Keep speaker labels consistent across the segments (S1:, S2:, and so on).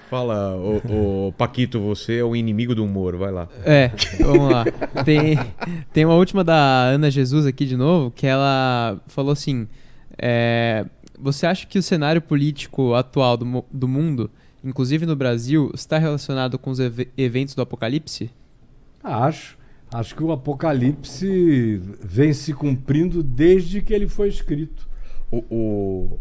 S1: Fala, ô Paquito, você é o inimigo do humor, vai lá.
S2: Vamos lá. Tem uma última da Ana Jesus aqui de novo, que ela falou assim, você acha que o cenário político atual do mundo, inclusive no Brasil, está relacionado com os eventos do Apocalipse?
S3: Acho que o Apocalipse vem se cumprindo desde que ele foi escrito.
S1: O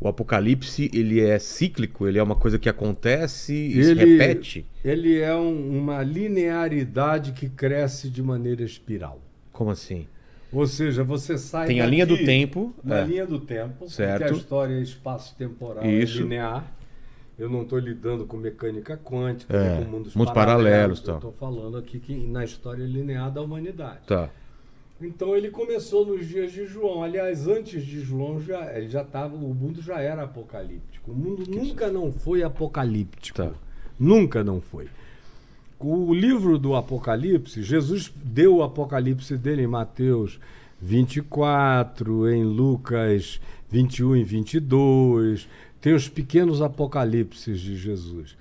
S1: Apocalipse, ele é cíclico? Ele é uma coisa que acontece e se repete?
S3: Ele é uma linearidade que cresce de maneira espiral.
S1: Como assim?
S3: Ou seja, você sai
S1: Tem a linha do tempo.
S3: Na linha do tempo,
S1: certo.
S3: porque a história é espaço-temporal, é linear. Eu não estou lidando com mecânica quântica, com mundos paralelos. Eu estou falando aqui que na história linear da humanidade.
S1: Tá.
S3: Então ele começou nos dias de João. Aliás, antes de João, o mundo já era apocalíptico. O mundo nunca não foi apocalíptico.
S1: Tá.
S3: Nunca não foi. O livro do Apocalipse, Jesus deu o Apocalipse dele em Mateus 24, em Lucas 21 e 22. Tem os pequenos apocalipses de Jesus.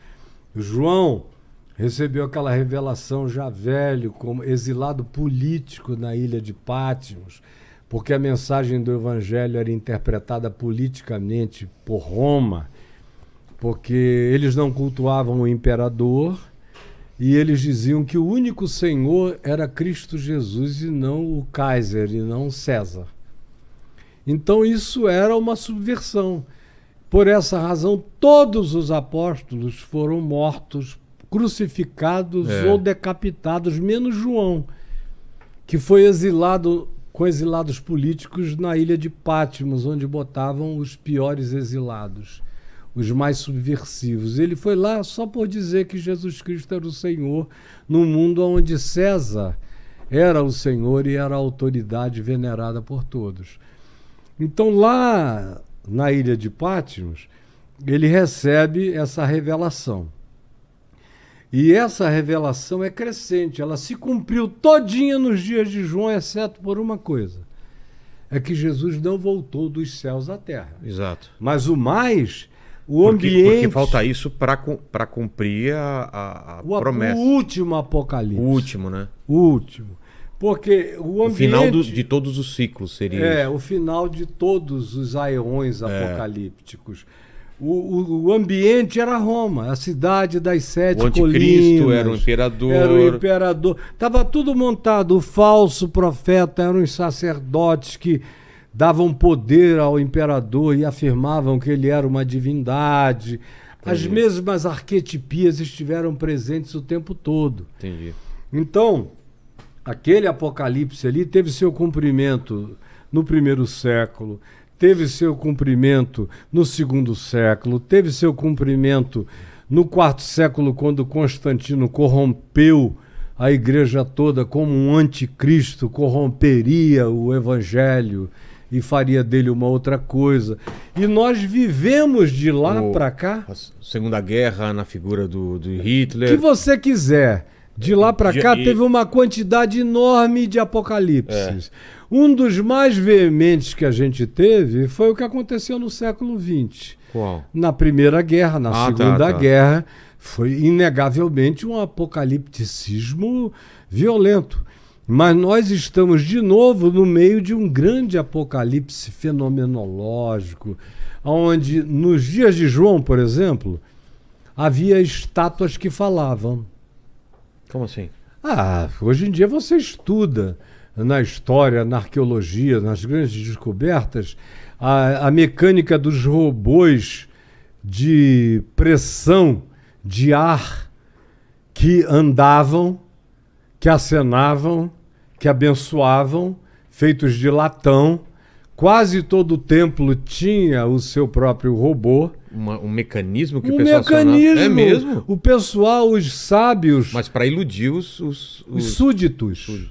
S3: João recebeu aquela revelação já velho, como exilado político na ilha de Patmos, porque a mensagem do evangelho era interpretada politicamente por Roma, porque eles não cultuavam o imperador e eles diziam que o único Senhor era Cristo Jesus e não o Kaiser, e não César. Então isso era uma subversão. Por essa razão, todos os apóstolos foram mortos, crucificados ou decapitados, menos João, que foi exilado com exilados políticos na ilha de Patmos, onde botavam os piores exilados, os mais subversivos. Ele foi lá só por dizer que Jesus Cristo era o Senhor, num mundo onde César era o Senhor e era a autoridade venerada por todos. Então lá na ilha de Patmos, ele recebe essa revelação. E essa revelação é crescente, ela se cumpriu todinha nos dias de João, exceto por uma coisa. É que Jesus não voltou dos céus à terra.
S1: Exato.
S3: Mas o ambiente...
S1: Porque falta isso para cumprir a promessa.
S3: O último Apocalipse.
S1: O último, né?
S3: O último. Porque o ambiente...
S1: O final de todos os ciclos seria isso.
S3: O final de todos os aeões apocalípticos. O ambiente era Roma, a cidade das sete colinas.
S1: O anticristo era o imperador.
S3: Era o imperador. Estava tudo montado. O falso profeta eram os sacerdotes que davam poder ao imperador e afirmavam que ele era uma divindade. Entendi. As mesmas arquetipias estiveram presentes o tempo todo.
S1: Entendi.
S3: Então, aquele apocalipse ali teve seu cumprimento no primeiro século, teve seu cumprimento no segundo século, teve seu cumprimento no quarto século, quando Constantino corrompeu a igreja toda como um anticristo, corromperia o evangelho e faria dele uma outra coisa. E nós vivemos de lá para cá...
S1: A Segunda Guerra, na figura do Hitler...
S3: O que você quiser. De lá para cá teve uma quantidade enorme de apocalipses. Um dos mais veementes que a gente teve foi o que aconteceu no século XX.
S1: Qual?
S3: Na Primeira Guerra, na Segunda Guerra, foi inegavelmente um apocalipticismo violento. Mas nós estamos de novo no meio de um grande apocalipse fenomenológico, onde nos dias de João, por exemplo, havia estátuas que falavam.
S1: Como assim?
S3: Hoje em dia você estuda na história, na arqueologia, nas grandes descobertas, a mecânica dos robôs de pressão de ar que andavam, que acenavam, que abençoavam, feitos de latão. Quase todo o templo tinha o seu próprio robô.
S1: Um mecanismo que o pessoal acionava.
S3: É mesmo? O pessoal, os sábios...
S1: Mas para iludir os
S3: súditos.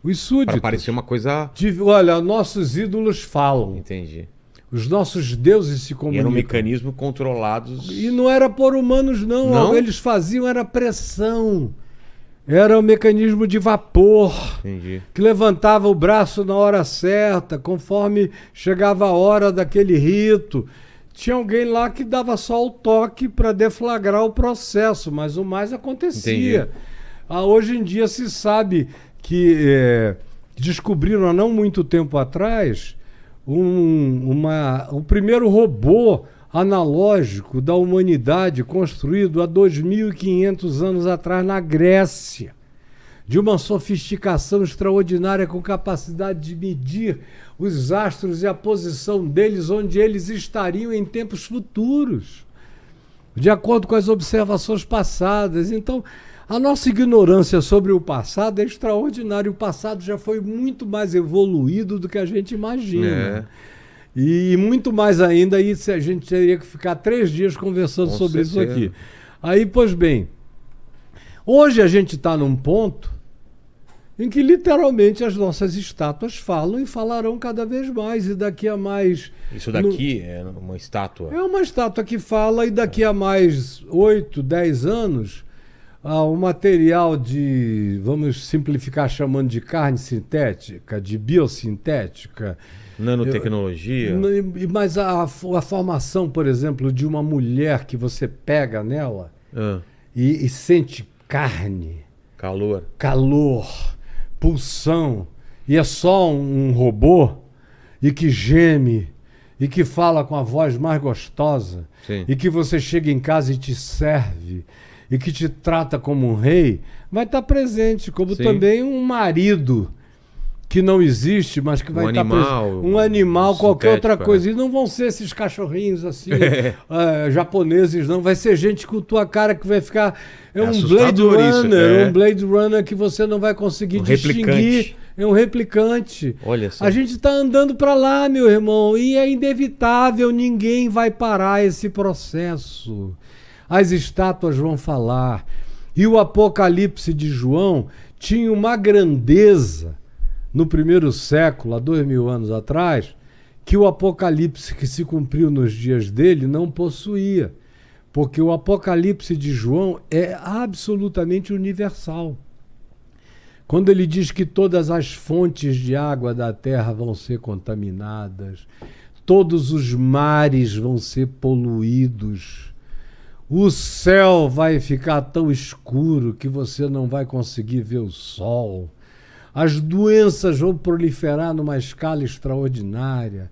S3: Os súditos.
S1: Para parecer uma coisa...
S3: Olha, nossos ídolos falam.
S1: Entendi.
S3: Os nossos deuses se comunicam.
S1: E era um mecanismo controlados...
S3: E não era por humanos, não. Eles faziam, era pressão. Era um mecanismo de vapor.
S1: Entendi.
S3: Que levantava o braço na hora certa, conforme chegava a hora daquele rito. tinha alguém lá que dava só o toque para deflagrar o processo, mas o mais acontecia.
S1: Entendi.
S3: Hoje em dia se sabe que descobriram há não muito tempo atrás o primeiro robô analógico da humanidade construído há 2.500 anos atrás na Grécia. De uma sofisticação extraordinária, com capacidade de medir os astros e a posição deles, onde eles estariam em tempos futuros, de acordo com as observações passadas. Então, a nossa ignorância sobre o passado é extraordinária. O passado já foi muito mais evoluído do que a gente imagina. E muito mais ainda, a gente teria que ficar 3 dias conversando sobre isso aqui. Aí, pois bem, hoje a gente está num ponto em que literalmente as nossas estátuas falam e falarão cada vez mais, e daqui a mais...
S1: Isso daqui é uma estátua?
S3: É uma estátua que fala, e daqui a mais 8, 10 anos, o material de, vamos simplificar chamando de carne sintética, de biosintética...
S1: Nanotecnologia.
S3: Mas a formação, por exemplo, de uma mulher que você pega nela e sente carne, calor, pulsão, e é só um robô, e que geme, e que fala com a voz mais gostosa,
S1: Sim.
S3: E que você chega em casa e te serve, e que te trata como um rei, vai estar presente, como
S1: Sim.
S3: também um marido que não existe, mas que vai estar presente. Um animal, qualquer outra coisa. E não vão ser esses cachorrinhos assim, japoneses, não. Vai ser gente com tua cara que vai ficar... um Blade Runner, um Blade Runner que você não vai conseguir distinguir.
S1: Replicante.
S3: É um replicante.
S1: Olha só.
S3: A gente está andando para lá, meu irmão, e é inevitável, ninguém vai parar esse processo. As estátuas vão falar. E o Apocalipse de João tinha uma grandeza no primeiro século, há 2000 anos atrás, que o Apocalipse que se cumpriu nos dias dele não possuía. Porque o Apocalipse de João é absolutamente universal. Quando ele diz que todas as fontes de água da terra vão ser contaminadas, todos os mares vão ser poluídos, o céu vai ficar tão escuro que você não vai conseguir ver o sol, as doenças vão proliferar numa escala extraordinária,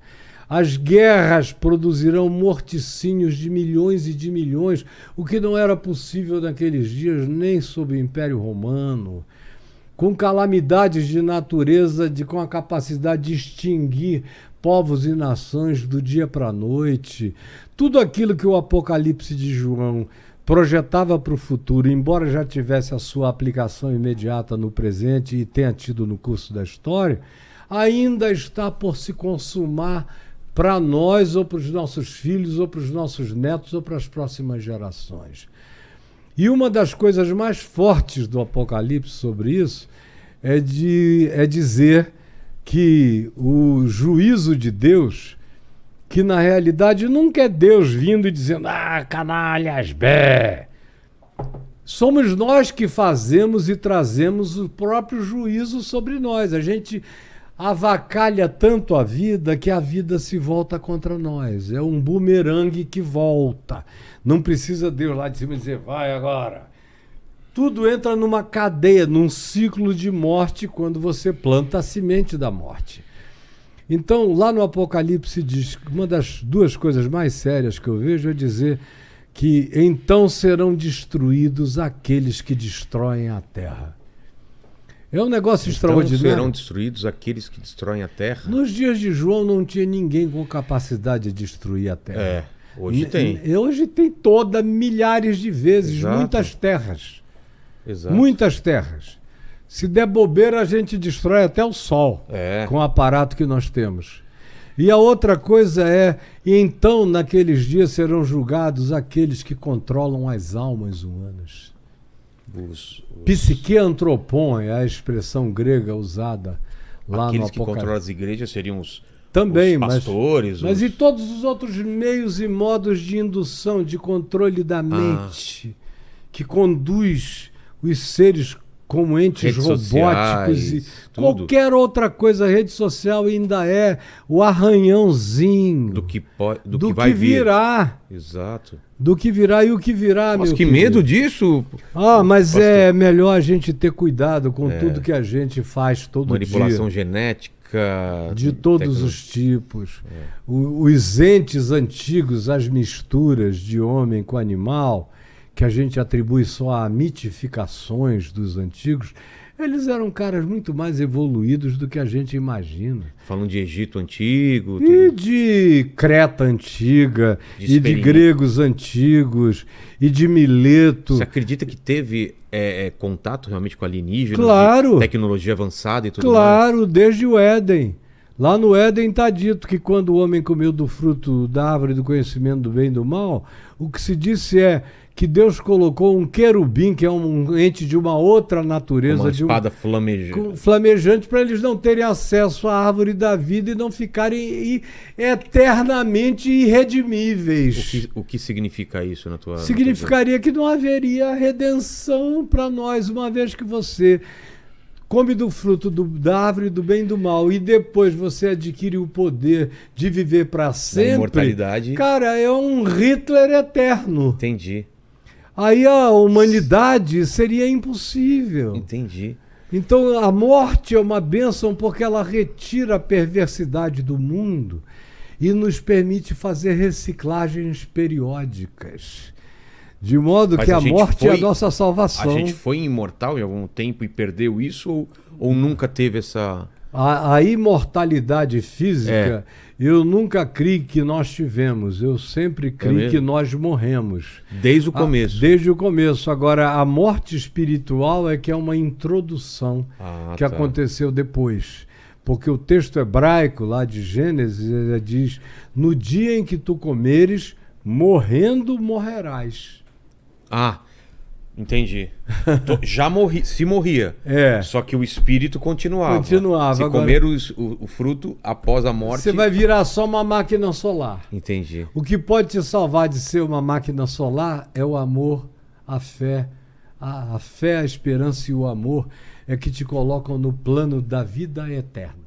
S3: as guerras produzirão morticínios de milhões e de milhões, o que não era possível naqueles dias nem sob o Império Romano, com calamidades de natureza, com a capacidade de extinguir povos e nações do dia para a noite. Tudo aquilo que o Apocalipse de João projetava para o futuro, embora já tivesse a sua aplicação imediata no presente e tenha tido no curso da história, ainda está por se consumar para nós, ou para os nossos filhos, ou para os nossos netos, ou para as próximas gerações. E uma das coisas mais fortes do Apocalipse sobre isso é dizer que o juízo de Deus, que na realidade nunca é Deus vindo e dizendo, canalhas, bé. Somos nós que fazemos e trazemos o próprio juízo sobre nós. A gente avacalha tanto a vida que a vida se volta contra nós. É um bumerangue que volta. Não precisa Deus lá de cima dizer, vai agora. Tudo entra numa cadeia, num ciclo de morte quando você planta a semente da morte. Então, lá no Apocalipse diz, uma das duas coisas mais sérias que eu vejo é dizer que então serão destruídos aqueles que destroem a terra. É um negócio extraordinário.
S1: Serão destruídos aqueles que destroem a terra?
S3: Nos dias de João não tinha ninguém com capacidade de destruir a terra.
S1: Hoje tem.
S3: Hoje tem milhares de vezes,
S1: Exato.
S3: muitas terras.
S1: Exato.
S3: Muitas terras. Se der bobeira, a gente destrói até o sol com o aparato que nós temos. E a outra coisa e então naqueles dias serão julgados aqueles que controlam as almas humanas. Psique antropon é a expressão grega usada lá
S1: aqueles
S3: no Apocalipse.
S1: Que controlam as igrejas seriam os
S3: pastores. Mas
S1: os...
S3: e todos os outros meios e modos de indução, de controle da mente, que conduz os seres como entes
S1: Redes
S3: robóticos
S1: sociais,
S3: e
S1: tudo.
S3: qualquer outra coisa. A rede social ainda é o arranhãozinho
S1: Do que
S3: que
S1: vai vir.
S3: virá.
S1: Exato.
S3: Do que virá e o que virá,
S1: Mas
S3: meu
S1: que
S3: querido.
S1: medo disso.
S3: Mas
S1: Pastor.
S3: é melhor a gente ter cuidado com tudo que a gente faz todo
S1: Manipulação
S3: dia.
S1: genética.
S3: De todos os tipos. Os entes antigos, as misturas de homem com animal, que a gente atribui só a mitificações dos antigos, eles eram caras muito mais evoluídos do que a gente imagina.
S1: Falando de Egito antigo.
S3: E
S1: tudo.
S3: de Creta antiga,
S1: De
S3: e de
S1: experiência.
S3: gregos antigos, e de Mileto.
S1: Você acredita que teve contato realmente com alienígenas?
S3: Claro.
S1: De tecnologia avançada e tudo mais?
S3: Claro, desde o Éden. Lá no Éden está dito que quando o homem comeu do fruto da árvore do conhecimento do bem e do mal, o que se disse é que Deus colocou um querubim, que é um ente de uma outra natureza,
S1: Uma
S3: de
S1: espada flamejante.
S3: flamejante, para eles não terem acesso à árvore da vida e não ficarem eternamente irredimíveis.
S1: O que significa isso na tua...
S3: Significaria que não haveria redenção para nós, uma vez que você come do fruto da árvore do bem e do mal e depois você adquire o poder de viver para sempre.
S1: imortalidade.
S3: Cara, é um Hitler eterno.
S1: Entendi.
S3: Aí a humanidade seria impossível.
S1: Entendi.
S3: Então a morte é uma bênção porque ela retira a perversidade do mundo e nos permite fazer reciclagens periódicas. De modo
S1: Mas
S3: que a morte é a
S1: foi-
S3: nossa salvação.
S1: A gente foi imortal em algum tempo e perdeu isso ou nunca teve essa...
S3: A imortalidade física, eu nunca criei que nós tivemos. Eu sempre criei
S1: mesmo?
S3: que nós morremos.
S1: Desde o começo.
S3: Desde o começo. Agora, a morte espiritual é que é uma introdução que
S1: tá.
S3: aconteceu depois. Porque o texto hebraico lá de Gênesis ele diz: no dia em que tu comeres, morrendo morrerás.
S1: Entendi. Já se morria. Só que o espírito continuava.
S3: Continuava.
S1: Se
S3: Agora,
S1: comer o fruto após a morte...
S3: você vai virar só uma máquina solar.
S1: Entendi.
S3: O que pode te salvar de ser uma máquina solar é o amor, a fé. A fé, a esperança e o amor é que te colocam no plano da vida eterna.